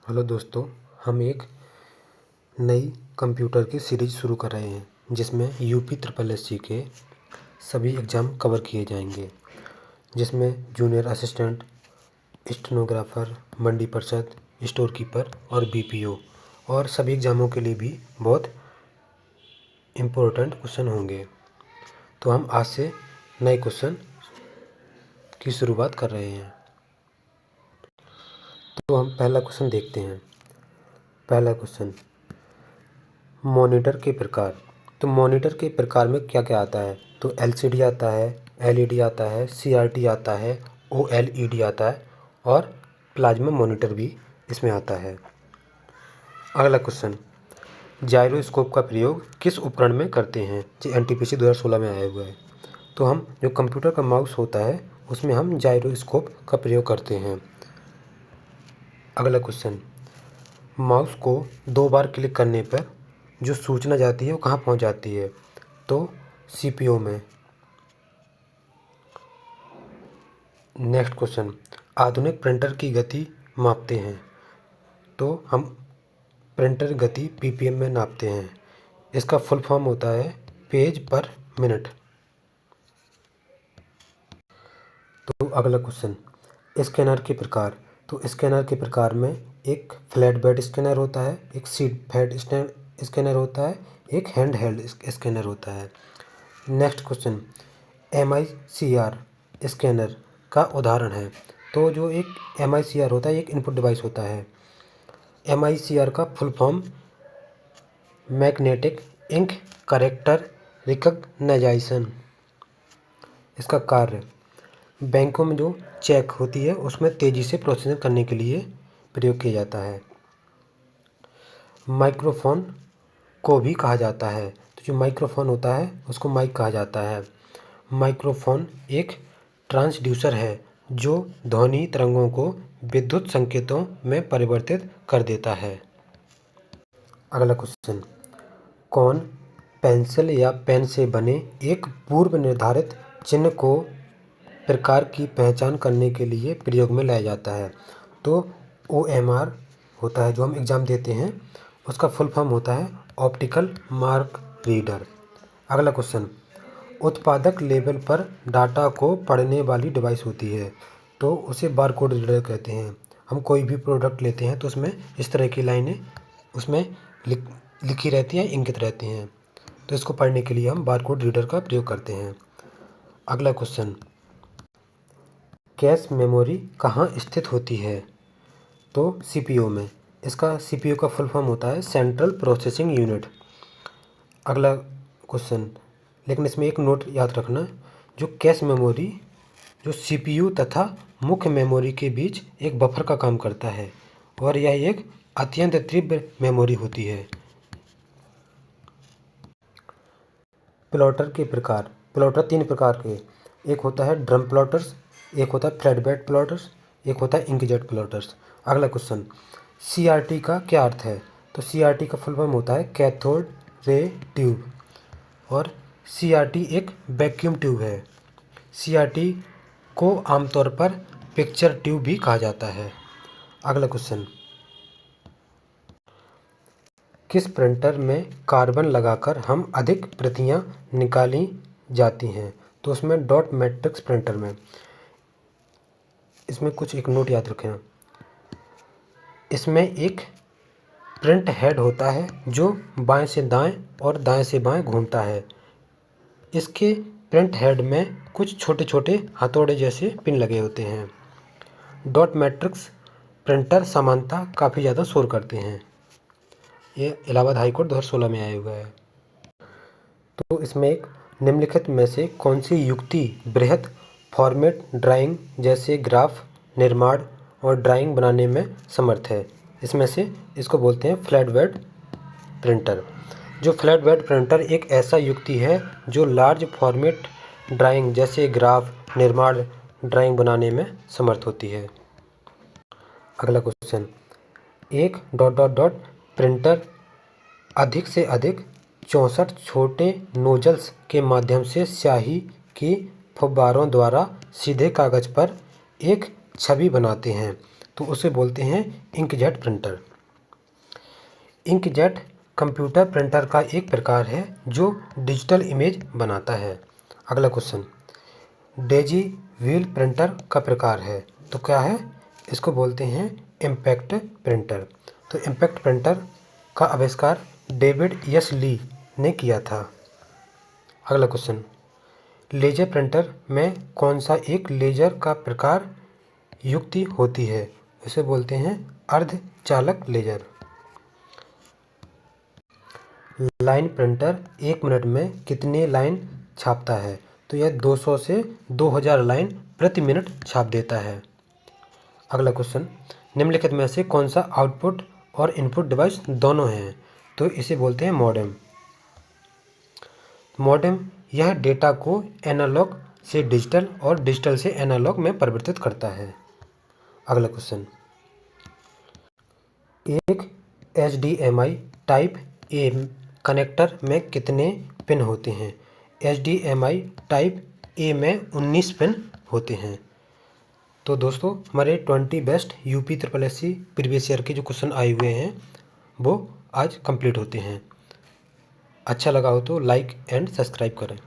Hello दोस्तों, हम एक नई कंप्यूटर की सीरीज शुरू कर रहे हैं जिसमें यूपी ट्रिपल एससी के सभी एग्ज़ाम कवर किए जाएंगे, जिसमें जूनियर असिस्टेंट, स्टेनोग्राफर, मंडी परिषद, स्टोर कीपर और बीपीओ और सभी एग्ज़ामों के लिए भी बहुत इम्पोर्टेंट क्वेश्चन होंगे। तो हम आज से नए क्वेश्चन की शुरुआत कर रहे हैं। तो हम पहला क्वेश्चन देखते हैं। पहला क्वेश्चन, मॉनिटर के प्रकार। तो मॉनिटर के प्रकार में क्या क्या आता है? तो एलसीडी आता है, एलईडी आता है, सीआरटी आता है, ओएलईडी आता है और प्लाज्मा मॉनिटर भी इसमें आता है। अगला क्वेश्चन, जायरोस्कोप का प्रयोग किस उपकरण में करते हैं? जो एनटीपीसी 2016 में आया हुआ है। तो हम जो कंप्यूटर का माउस होता है उसमें हम जायरोस्कोप का प्रयोग करते हैं। अगला क्वेश्चन, माउस को 2 बार क्लिक करने पर जो सूचना जाती है वो कहाँ पहुँच जाती है? तो सीपीयू में। नेक्स्ट क्वेश्चन, आधुनिक प्रिंटर की गति मापते हैं तो हम प्रिंटर गति पीपीएम में नापते हैं। इसका फुल फॉर्म होता है पेज पर मिनट। तो अगला क्वेश्चन, स्कैनर के प्रकार। तो स्कैनर के प्रकार में एक फ्लैट बेड स्कैनर होता है, एक सीट बेड स्कैनर होता है, एक हैंड हेल्ड स्कैनर होता है। नेक्स्ट क्वेश्चन, एमआईसीआर स्कैनर का उदाहरण है। तो जो एक एमआईसीआर होता है एक इनपुट डिवाइस होता है। एमआईसीआर का full form magnetic ink character recognition. इसका कार्य, बैंकों में जो चेक होती है उसमें तेज़ी से प्रोसेसिंग करने के लिए प्रयोग किया जाता है। माइक्रोफोन को भी कहा जाता है। तो जो माइक्रोफोन होता है उसको माइक कहा जाता है। माइक्रोफोन एक ट्रांसड्यूसर है जो ध्वनि तरंगों को विद्युत संकेतों में परिवर्तित कर देता है। अगला क्वेश्चन, कौन पेंसिल या पेन से बने एक पूर्व निर्धारित चिन्ह को प्रकार की पहचान करने के लिए प्रयोग में लाया जाता है? तो ओएमआर होता है जो हम एग्ज़ाम देते हैं, उसका फुल फॉर्म होता है ऑप्टिकल मार्क रीडर। अगला क्वेश्चन, उत्पादक लेबल पर डाटा को पढ़ने वाली डिवाइस होती है तो उसे बारकोड रीडर कहते हैं। हम कोई भी प्रोडक्ट लेते हैं तो उसमें इस तरह की लाइनें उसमें लिखी रहती हैं, इंगित रहती हैं, तो इसको पढ़ने के लिए हम बारकोड रीडर का प्रयोग करते हैं। अगला क्वेश्चन, कैश मेमोरी कहाँ स्थित होती है? तो सीपीयू में। इसका सीपीयू का फुल फॉर्म होता है सेंट्रल प्रोसेसिंग यूनिट। अगला क्वेश्चन, लेकिन इसमें एक नोट याद रखना, जो कैश मेमोरी जो सीपीयू तथा मुख्य मेमोरी के बीच एक बफर का काम करता है और यह एक अत्यंत तीव्र मेमोरी होती है। प्लॉटर के प्रकार। प्लॉटर 3 प्रकार के, एक होता है ड्रम प्लॉटर्स, एक होता है फ्लैट बेड प्लॉटर्स, एक होता है इंकजेट प्लॉटर्स। अगला क्वेश्चन, सीआरटी का क्या अर्थ है? तो सीआरटी का फुल फॉर्म होता है कैथोड रे ट्यूब और सीआरटी एक वैक्यूम ट्यूब है। सीआरटी को आमतौर पर पिक्चर ट्यूब भी कहा जाता है। अगला क्वेश्चन, किस प्रिंटर में कार्बन लगाकर हम अधिक प्रतियां निकाली जाती हैं? तो उसमें डॉट मैट्रिक्स प्रिंटर में। इसमें कुछ एक नोट याद रखें, इसमें एक प्रिंट हेड होता है जो बाएं से दाएं और दाएं से बाएं घूमता है। इसके प्रिंट हेड में कुछ छोटे छोटे हथौड़े जैसे पिन लगे होते हैं। डॉट मैट्रिक्स प्रिंटर सामान्यतः काफ़ी ज़्यादा शोर करते हैं। ये इलाहाबाद हाई कोर्ट 2016 में आया हुआ है। तो इसमें एक निम्नलिखित में से कौन सी युक्ति बृहत फॉर्मेट ड्राइंग जैसे ग्राफ निर्माण और ड्राइंग बनाने में समर्थ है? इसमें से इसको बोलते हैं फ्लैट बेड प्रिंटर। जो फ्लैट बेड प्रिंटर एक ऐसा युक्ति है जो लार्ज फॉर्मेट ड्राइंग जैसे ग्राफ निर्माण ड्राइंग बनाने में समर्थ होती है। अगला क्वेश्चन, एक डॉट डॉट डॉट प्रिंटर अधिक से अधिक 64 छोटे नोजल्स के माध्यम से स्याही की फुब्बारों द्वारा सीधे कागज पर एक छवि बनाते हैं। तो उसे बोलते हैं inkjet printer. Inkjet computer printer का एक प्रकार है जो डिजिटल इमेज बनाता है। अगला क्वेश्चन, डेजी व्हील प्रिंटर का प्रकार है तो क्या है? इसको बोलते हैं इम्पैक्ट प्रिंटर। तो इम्पैक्ट प्रिंटर का आविष्कार डेविड एस ली ने किया था। अगला क्वेश्चन, लेजर प्रिंटर में कौन सा एक लेजर का प्रकार युक्ति होती है? इसे बोलते हैं अर्धचालक लेजर। लाइन प्रिंटर 1 मिनट में कितने लाइन छापता है? तो यह 200 से 2000 लाइन प्रति मिनट छाप देता है। अगला क्वेश्चन, निम्नलिखित में से कौन सा आउटपुट और इनपुट डिवाइस दोनों हैं? तो इसे बोलते हैं मॉडेम। मॉडेम यह डेटा को एनालॉग से डिजिटल और डिजिटल से एनालॉग में परिवर्तित करता है। अगला क्वेश्चन, एक HDMI टाइप ए कनेक्टर में कितने पिन होते हैं? HDMI टाइप ए में 19 पिन होते हैं। तो दोस्तों, हमारे 20 बेस्ट UPSSC प्रीवियस ईयर के जो क्वेश्चन आए हुए हैं वो आज कंप्लीट होते हैं। अच्छा लगा हो तो लाइक एंड सब्सक्राइब करें।